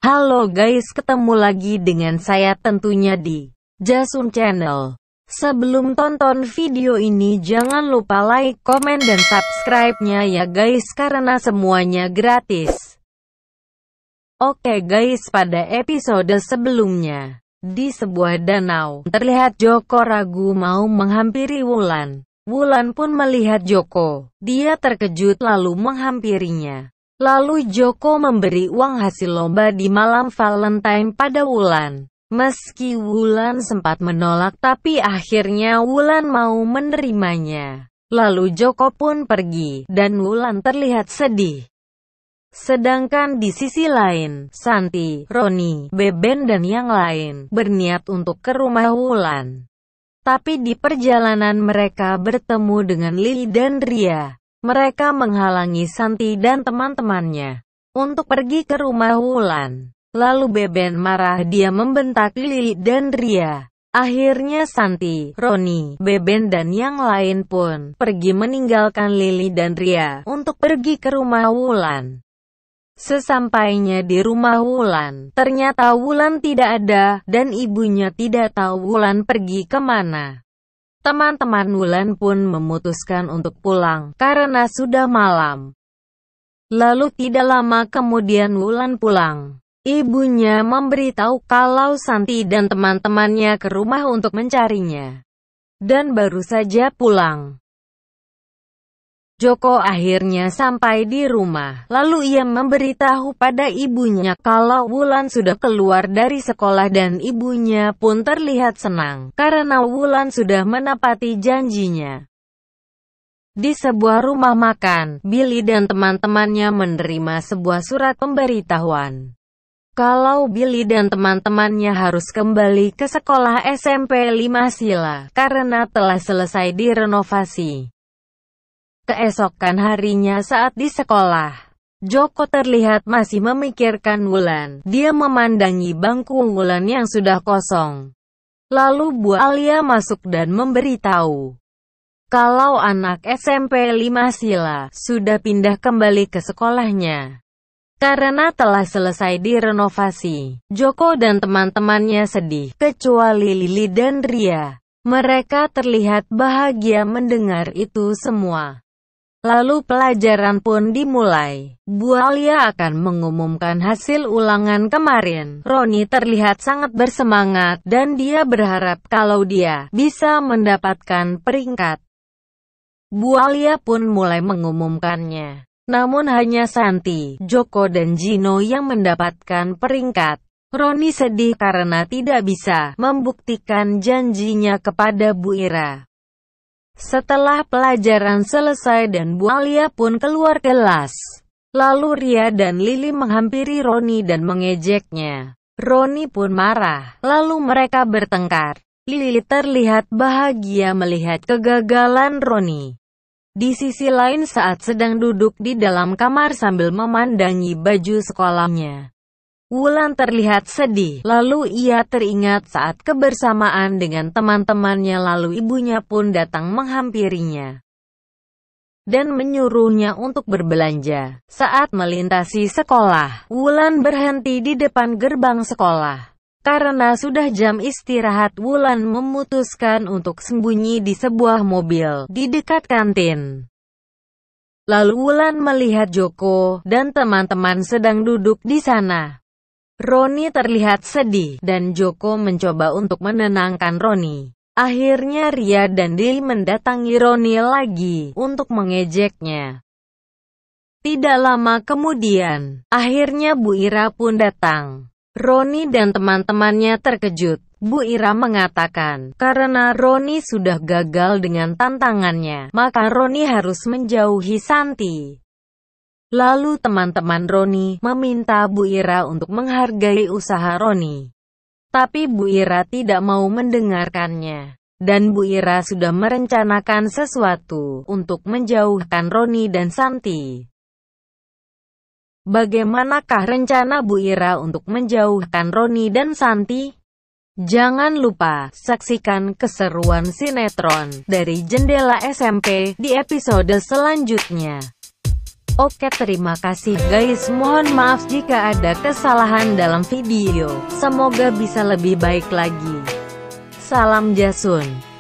Halo guys, ketemu lagi dengan saya tentunya di Jasun Channel. Sebelum tonton video ini jangan lupa like, komen, dan subscribe-nya ya guys karena semuanya gratis. Oke guys, pada episode sebelumnya, di sebuah danau, terlihat Joko ragu mau menghampiri Wulan. Wulan pun melihat Joko. Dia terkejut lalu menghampirinya. Lalu Joko memberi uang hasil lomba di malam Valentine pada Wulan. Meski Wulan sempat menolak tapi akhirnya Wulan mau menerimanya. Lalu Joko pun pergi, dan Wulan terlihat sedih. Sedangkan di sisi lain, Santi, Roni, Beben dan yang lain berniat untuk ke rumah Wulan. Tapi di perjalanan mereka bertemu dengan Lili dan Ria. Mereka menghalangi Santi dan teman-temannya untuk pergi ke rumah Wulan. Lalu Beben marah, dia membentak Lili dan Ria. Akhirnya Santi, Roni, Beben dan yang lain pun pergi meninggalkan Lili dan Ria untuk pergi ke rumah Wulan. Sesampainya di rumah Wulan, ternyata Wulan tidak ada, dan ibunya tidak tahu Wulan pergi kemana. Teman-teman Wulan pun memutuskan untuk pulang, karena sudah malam. Lalu tidak lama kemudian Wulan pulang. Ibunya memberitahu kalau Santi dan teman-temannya ke rumah untuk mencarinya. Dan baru saja pulang. Joko akhirnya sampai di rumah, lalu ia memberitahu pada ibunya kalau Wulan sudah keluar dari sekolah dan ibunya pun terlihat senang, karena Wulan sudah menepati janjinya. Di sebuah rumah makan, Billy dan teman-temannya menerima sebuah surat pemberitahuan. Kalau Billy dan teman-temannya harus kembali ke sekolah SMP 5 Sila, karena telah selesai direnovasi. Keesokan harinya saat di sekolah, Joko terlihat masih memikirkan Wulan. Dia memandangi bangku Wulan yang sudah kosong. Lalu Bu Alia masuk dan memberitahu kalau anak SMP 5 Sila sudah pindah kembali ke sekolahnya. Karena telah selesai direnovasi, Joko dan teman-temannya sedih, kecuali Lili dan Ria. Mereka terlihat bahagia mendengar itu semua. Lalu pelajaran pun dimulai. Bu Alia akan mengumumkan hasil ulangan kemarin. Roni terlihat sangat bersemangat dan dia berharap kalau dia bisa mendapatkan peringkat. Bu Alia pun mulai mengumumkannya. Namun hanya Santi, Joko dan Gino yang mendapatkan peringkat. Roni sedih karena tidak bisa membuktikan janjinya kepada Bu Ira. Setelah pelajaran selesai dan Bu Alia pun keluar kelas. Lalu Ria dan Lili menghampiri Roni dan mengejeknya. Roni pun marah, lalu mereka bertengkar. Lili terlihat bahagia melihat kegagalan Roni. Di sisi lain saat sedang duduk di dalam kamar sambil memandangi baju sekolahnya, Wulan terlihat sedih, lalu ia teringat saat kebersamaan dengan teman-temannya lalu ibunya pun datang menghampirinya dan menyuruhnya untuk berbelanja. Saat melintasi sekolah, Wulan berhenti di depan gerbang sekolah. Karena sudah jam istirahat, Wulan memutuskan untuk sembunyi di sebuah mobil di dekat kantin. Lalu Wulan melihat Joko dan teman-teman sedang duduk di sana. Roni terlihat sedih, dan Joko mencoba untuk menenangkan Roni. Akhirnya Ria dan Lili mendatangi Roni lagi untuk mengejeknya. Tidak lama kemudian, akhirnya Bu Ira pun datang. Roni dan teman-temannya terkejut. Bu Ira mengatakan, karena Roni sudah gagal dengan tantangannya, maka Roni harus menjauhi Santi. Lalu teman-teman Roni meminta Bu Ira untuk menghargai usaha Roni. Tapi Bu Ira tidak mau mendengarkannya. Dan Bu Ira sudah merencanakan sesuatu untuk menjauhkan Roni dan Santi. Bagaimanakah rencana Bu Ira untuk menjauhkan Roni dan Santi? Jangan lupa saksikan keseruan sinetron dari Jendela SMP di episode selanjutnya. Oke, terima kasih guys, mohon maaf jika ada kesalahan dalam video, semoga bisa lebih baik lagi. Salam Jasun.